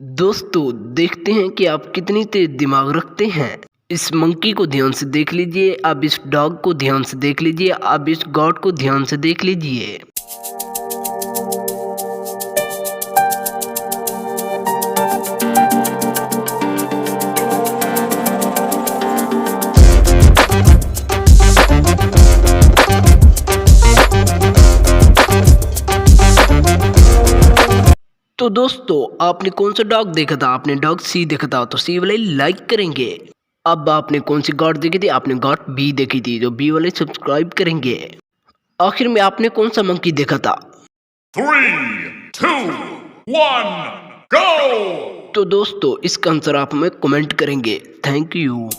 दोस्तों देखते हैं कि आप कितनी तेज दिमाग रखते हैं। इस मंकी को ध्यान से देख लीजिए, अब इस डॉग को ध्यान से देख लीजिए, अब इस गॉड को ध्यान से देख लीजिए। तो दोस्तों आपने कौन सा डॉग देखा था? आपने डॉग सी देखा था तो सी वाले लाइक करेंगे। अब आपने कौन सी गॉड देखी थी? आपने गॉड बी देखी थी तो बी वाले सब्सक्राइब करेंगे। आखिर में आपने कौन सा मंकी देखा था? 3, 2, 1, go! तो दोस्तों इसका आंसर आप हमें कमेंट करेंगे। Thank you.